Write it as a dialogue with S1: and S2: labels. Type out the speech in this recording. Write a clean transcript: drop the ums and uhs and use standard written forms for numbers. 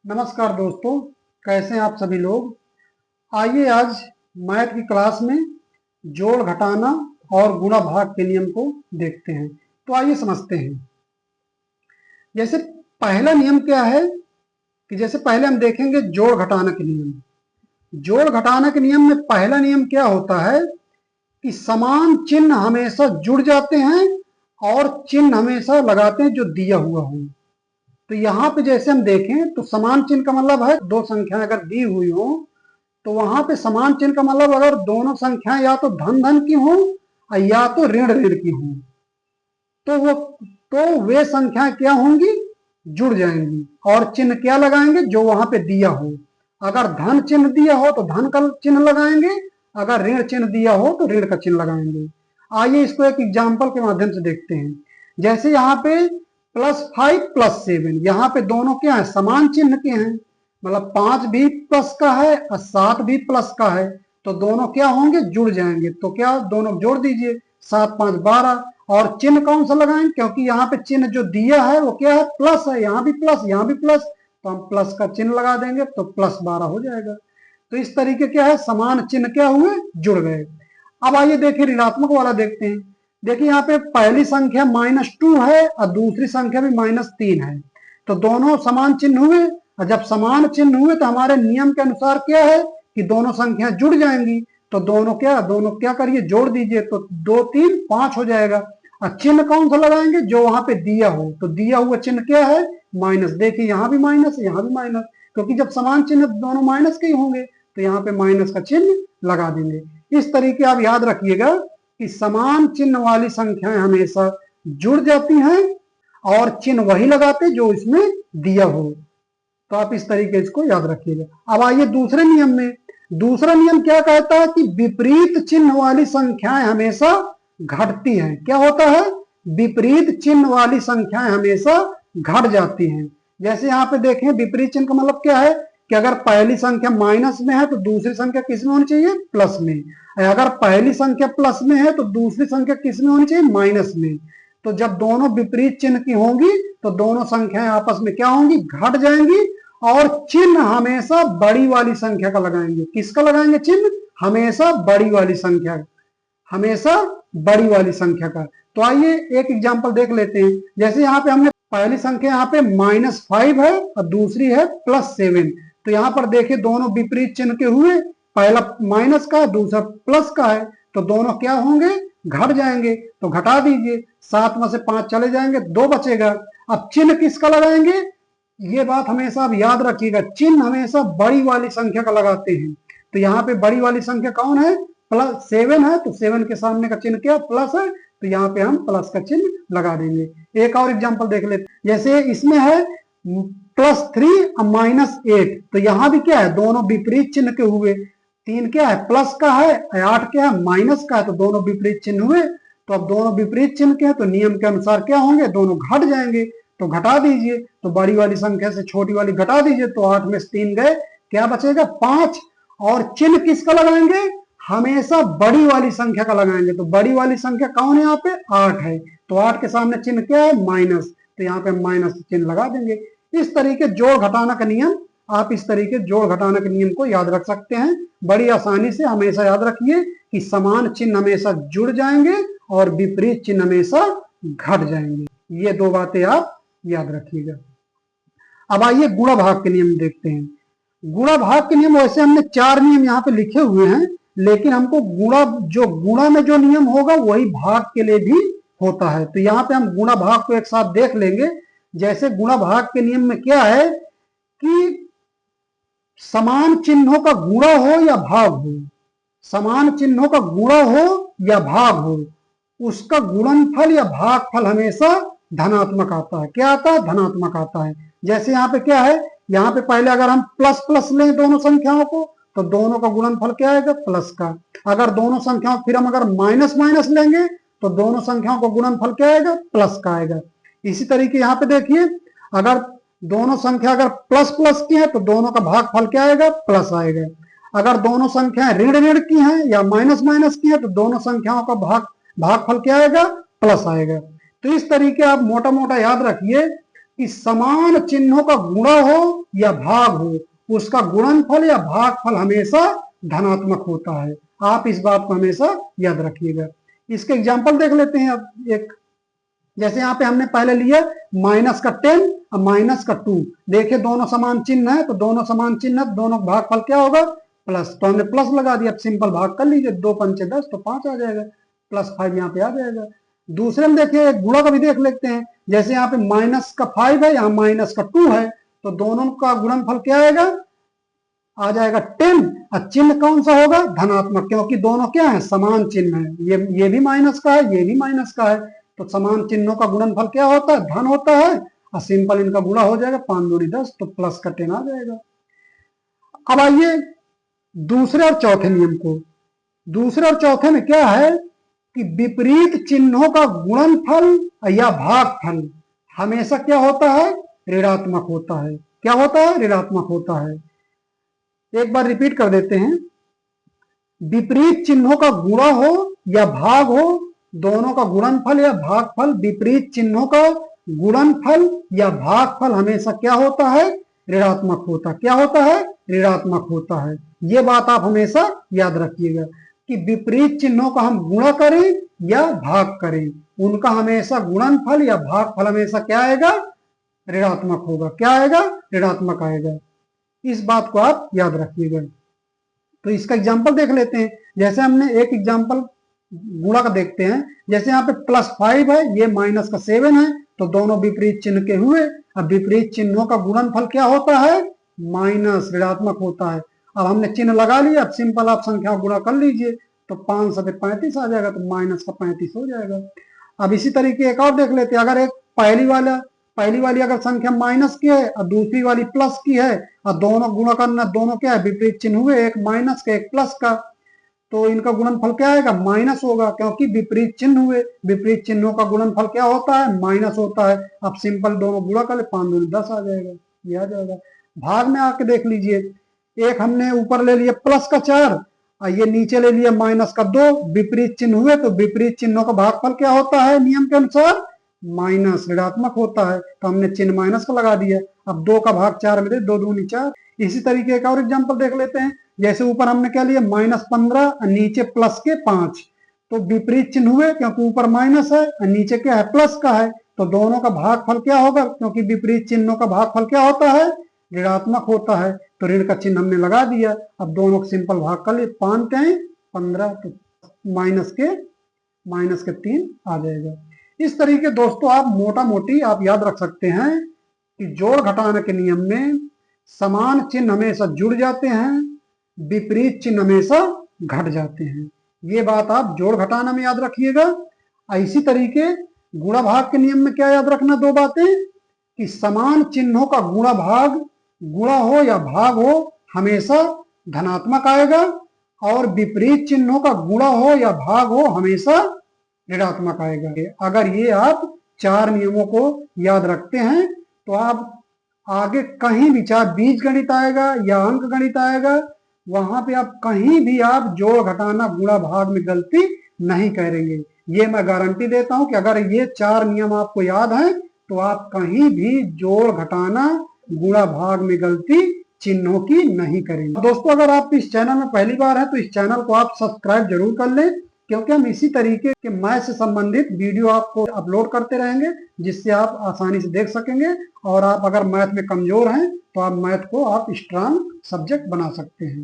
S1: नमस्कार दोस्तों, कैसे हैं आप सभी लोग। आइए आज मैथ की क्लास में जोड़ घटाना और गुणा भाग के नियम को देखते हैं। तो आइए समझते हैं। जैसे पहला नियम क्या है कि जैसे पहले हम देखेंगे जोड़ घटाना के नियम। जोड़ घटाना के नियम में पहला नियम क्या होता है कि समान चिन्ह हमेशा जुड़ जाते हैं और चिन्ह हमेशा लगाते हैं जो दिया हुआ हो। तो यहाँ पे जैसे हम देखें तो समान चिन्ह का मतलब है दो संख्याएं अगर दी हुई हो तो वहां पे समान चिन्ह का मतलब अगर दोनों संख्याएं या तो धन धन की हो या तो ऋण ऋण की हो तो वे संख्याएं क्या होंगी, जुड़ जाएंगी और चिन्ह क्या लगाएंगे जो वहां पे दिया हो। अगर धन चिन्ह दिया हो तो धन का चिन्ह लगाएंगे, अगर ऋण चिन्ह दिया हो तो ऋण का चिन्ह लगाएंगे। आइए इसको एक एग्जाम्पल के माध्यम से देखते हैं। जैसे यहाँ पे +5 +7, यहाँ पे दोनों क्या है, समान चिन्ह के हैं, मतलब 5 भी प्लस का है और 7 भी प्लस का है, तो दोनों क्या होंगे, जुड़ जाएंगे। तो क्या दोनों जोड़ दीजिए, 7 5 12। और चिन्ह कौन सा लगाएंगे, क्योंकि यहाँ पे चिन्ह जो दिया है वो क्या है, प्लस है, यहाँ भी प्लस यहाँ भी प्लस, तो हम प्लस का चिन्ह लगा देंगे तो +12 हो जाएगा। तो इस तरीके क्या है, समान चिन्ह क्या हुए, जुड़ गए। अब आइए देखिए ऋणात्मक वाला देखते हैं। देखिए यहाँ पे पहली संख्या -2 है और दूसरी संख्या भी -3 है, तो दोनों समान चिन्ह हुए। और जब समान चिन्ह हुए तो हमारे नियम के अनुसार क्या है कि दोनों संख्या जुड़ जाएंगी। तो दोनों क्या करिए, जोड़ दीजिए, तो 2 3 5 हो जाएगा। और चिन्ह कौन सा लगाएंगे, जो वहां पे दिया हो, तो दिया हुआ चिन्ह क्या है, माइनस। देखिए यहाँ भी माइनस यहाँ भी माइनस, क्योंकि जब समान चिन्ह दोनों माइनस के ही होंगे तो यहाँ पे माइनस का चिन्ह लगा देंगे। इस तरीके आप याद रखिएगा कि समान चिन्ह वाली संख्याएं हमेशा जुड़ जाती हैं और चिन्ह वही लगाते जो इसमें दिया हो। तो आप इस तरीके इसको याद रखिएगा। अब आइए दूसरे नियम में। दूसरा नियम क्या कहता है कि विपरीत चिन्ह वाली संख्याएं हमेशा घटती हैं। क्या होता है, विपरीत चिन्ह वाली संख्याएं हमेशा घट जाती हैं। जैसे यहाँ पे देखें, विपरीत चिन्ह का मतलब क्या है कि अगर पहली संख्या माइनस में है तो दूसरी संख्या किस में होनी चाहिए, प्लस में। अगर पहली संख्या प्लस में है तो दूसरी संख्या किस में होनी चाहिए, माइनस में। तो जब दोनों विपरीत चिन्ह की होंगी तो दोनों संख्याएं आपस में क्या होंगी, घट जाएंगी और चिन्ह हमेशा बड़ी वाली संख्या का लगाएंगे। किसका लगाएंगे चिन्ह, हमेशा बड़ी वाली संख्या, हमेशा बड़ी वाली संख्या का। तो आइए एक एग्जांपल देख लेते हैं। जैसे यहाँ पे हमने पहली संख्या यहाँ पे -5 है और दूसरी है +7, तो यहाँ पर देखिए दोनों विपरीत चिन्ह के हुए, पहला माइनस का दूसरा प्लस का है, तो दोनों क्या होंगे, घट जाएंगे। तो घटा दीजिए, 7 में से 5 चले जाएंगे, 2 बचेगा। अब चिन्ह किसका लगाएंगे, ये बात हमेशा आप याद रखिएगा, चिन्ह हमेशा बड़ी वाली संख्या का लगाते हैं। तो यहाँ पे बड़ी वाली संख्या कौन है, +7 है, तो 7 के सामने का चिन्ह क्या, प्लस है, तो यहाँ पे हम प्लस का चिन्ह लगा देंगे। एक और एग्जांपल देख लेते हैं। जैसे इसमें है +3 और -8, तो यहाँ भी क्या है, दोनों विपरीत चिन्ह के हुए। 3 क्या है, प्लस का है, 8 क्या है, माइनस का है, तो दोनों विपरीत चिन्ह हुए। तो अब दोनों विपरीत चिन्ह के हैं तो नियम के अनुसार क्या होंगे, दोनों घट जाएंगे। तो घटा दीजिए, तो बड़ी वाली संख्या से छोटी वाली घटा दीजिए, तो 8 में से 3 गए, क्या बचेगा, 5। और चिन्ह किसका लगाएंगे, हमेशा बड़ी वाली संख्या का लगाएंगे। तो बड़ी वाली संख्या कौन है, यहाँ पे 8 है, तो 8 के सामने चिन्ह क्या है, माइनस, तो यहाँ पे माइनस चिन्ह लगा देंगे। इस तरीके जोड़ घटाना का नियम, आप इस तरीके जोड़ घटाना के नियम को याद रख सकते हैं। बड़ी आसानी से हमेशा याद रखिए कि समान चिन्ह हमेशा जुड़ जाएंगे और विपरीत चिन्ह हमेशा घट जाएंगे। ये दो बातें आप याद रखिएगा। अब आइए गुणा भाग के नियम देखते हैं। गुणा भाग के नियम, वैसे हमने 4 नियम यहाँ पे लिखे हुए हैं, लेकिन हमको गुणा में जो नियम होगा वही भाग के लिए भी होता है। तो यहाँ पे हम गुणा भाग को एक साथ देख लेंगे। जैसे गुणा भाग के नियम में क्या है कि समान चिन्हों का गुणा हो या भाग हो, समान चिन्हों का गुणा हो या भाग हो, उसका गुणनफल या भागफल हमेशा धनात्मक आता है। क्या आता है, धनात्मक आता है। जैसे यहाँ पे क्या है, यहाँ पे पहले अगर हम प्लस प्लस लें दोनों संख्याओं को, तो दोनों का गुणनफल क्या आएगा, प्लस का। अगर दोनों संख्याओं फिर हम अगर माइनस माइनस लेंगे तो दोनों संख्याओं का गुणनफल क्या आएगा, प्लस का आएगा। इसी तरीके यहाँ पे देखिए, अगर दोनों संख्या अगर प्लस प्लस की है तो दोनों का भागफल क्या आएगा, प्लस आएगा। अगर दोनों संख्याएं ऋण ऋण की हैं या माइनस माइनस की है तो दोनों संख्याओं का भागफल क्या आएगा, प्लस आएगा। तो इस तरीके आप मोटा मोटा याद रखिए, कि समान चिन्हों का गुणा हो या भाग हो, उसका गुणनफल या भागफल हमेशा धनात्मक होता है। आप इस बात को हमेशा याद रखिएगा। इसके एग्जाम्पल देख लेते हैं अब एक, जैसे यहाँ पे हमने पहले लिया -10 और -2। देखिए दोनों समान चिन्ह है, तो दोनों समान चिन्ह है, दोनों भागफल क्या होगा, प्लस। तो हमने प्लस लगा दिया। अब सिंपल भाग कर लीजिए, 2 पंचे 10, तो 5 आ जाएगा, +5 यहाँ पे आ जाएगा। दूसरे में देखिए गुणा का भी देख लेते हैं। जैसे यहाँ पे -5 है, यहाँ -2 है, तो दोनों का गुणनफल क्या आएगा, आ जाएगा 10। और चिन्ह कौन सा होगा, धनात्मक, क्योंकि दोनों क्या है, समान चिन्ह है। ये भी माइनस का है, ये भी माइनस का है, तो समान चिन्हों का गुणनफल क्या होता है, धन होता है। और सिंपल इनका गुणा हो जाएगा, 5 दूनी 10, तो प्लस का 10 आ जाएगा। अब आइए दूसरे और चौथे नियम को। दूसरे और चौथे में क्या है कि विपरीत चिन्हों का गुणनफल या भागफल हमेशा क्या होता है, ऋणात्मक होता है। क्या होता है, ऋणात्मक होता है। एक बार रिपीट कर देते हैं। विपरीत चिन्हों का गुणा हो या भाग हो, दोनों का गुणनफल या भागफल, विपरीत चिन्हों का गुणनफल या भागफल हमेशा क्या होता है, ऋणात्मक होता है। क्या होता है, ऋणात्मक होता है। ये बात आप हमेशा याद रखिएगा कि विपरीत चिन्हों का हम गुणा करें या भाग करें, उनका हमेशा गुणनफल या भागफल हमेशा क्या आएगा, ऋणात्मक होगा। क्या आएगा, ऋणात्मक आएगा। इस बात को आप याद रखिएगा। तो इसका एग्जाम्पल देख लेते हैं। जैसे हमने एक एग्जाम्पल गुणा का देखते हैं। जैसे यहाँ पे +5 है, ये -7 है, तो दोनों विपरीत चिन्ह के हुए। अब विपरीत चिन्हों का गुणनफल क्या होता है, माइनस, ऋणात्मक होता है। अब हमने चिन्ह लगा लिया। अब सिंपल आप संख्या गुणा कर लीजिए, तो 5 से 35 आ जाएगा, तो -35 हो जाएगा। अब इसी तरीके एक और देख लेते हैं। अगर एक पहली वाली अगर संख्या माइनस की है और दूसरी वाली प्लस की है, और दोनों गुणा करना, दोनों क्या है, विपरीत चिन्ह हुए, एक माइनस का एक प्लस का, तो इनका गुणनफल क्या आएगा, माइनस होगा, क्योंकि विपरीत चिन्ह हुए। विपरीत चिन्हों का गुणनफल क्या होता है, माइनस होता है। अब सिंपल दोनों गुणा कर ले, 5 दूनी 10 आ जाएगा, ये आ जाएगा। भाग में आके देख लीजिए। एक हमने ऊपर ले लिया +4 और ये नीचे ले लिया -2। विपरीत चिन्ह हुए, तो विपरीत चिन्हों का भागफल क्या होता है, नियम के अनुसार माइनस, ऋणात्मक होता है। तो हमने चिन्ह माइनस का लगा दिया। अब 2 का भाग 4 में दे, 2 दूनी 4। इसी तरीके का और एग्जाम्पल देख लेते हैं। जैसे ऊपर हमने क्या लिया, -15 और नीचे प्लस के 5, तो विपरीत चिन्ह हुए, क्योंकि ऊपर माइनस है और नीचे क्या है, प्लस का है, तो दोनों का भागफल क्या होगा, क्योंकि विपरीत चिन्हों का भागफल क्या होता है, ऋणात्मक होता है। तो ऋण का चिन्ह हमने लगा दिया। अब दोनों को सिंपल भाग कर लिए, 5 के 15, तो माइनस के 3 आ जाएगा। इस तरीके दोस्तों आप मोटा मोटी आप याद रख सकते हैं कि जोड़ घटाने के नियम में समान चिन्ह हमेशा जुड़ जाते हैं, विपरीत चिन्ह हमेशा घट जाते हैं। ये बात आप जोड़ घटाना में याद रखिएगा। इसी तरीके गुणा भाग के नियम में क्या याद रखना, 2 बातें, कि समान चिन्हों का गुणा भाग, गुणा हो या भाग हो, हमेशा धनात्मक आएगा, और विपरीत चिन्हों का गुणा हो या भाग हो, हमेशा ऋणात्मक आएगा। अगर ये आप 4 नियमों को याद रखते हैं, तो आप आगे कहीं भी, चाहे बीज गणित आएगा या अंक गणित आएगा, वहां पे आप कहीं भी आप जोड़ घटाना गुणा भाग में गलती नहीं करेंगे। ये मैं गारंटी देता हूं कि अगर ये 4 नियम आपको याद हैं, तो आप कहीं भी जोड़ घटाना गुणा भाग में गलती चिन्हों की नहीं करेंगे। दोस्तों अगर आप इस चैनल में पहली बार हैं, तो इस चैनल को आप सब्सक्राइब जरूर कर लें, क्योंकि हम इसी तरीके के मैथ से संबंधित वीडियो आपको अपलोड करते रहेंगे, जिससे आप आसानी से देख सकेंगे। और आप अगर मैथ में कमजोर हैं, तो आप मैथ को आप स्ट्रांग सब्जेक्ट बना सकते हैं।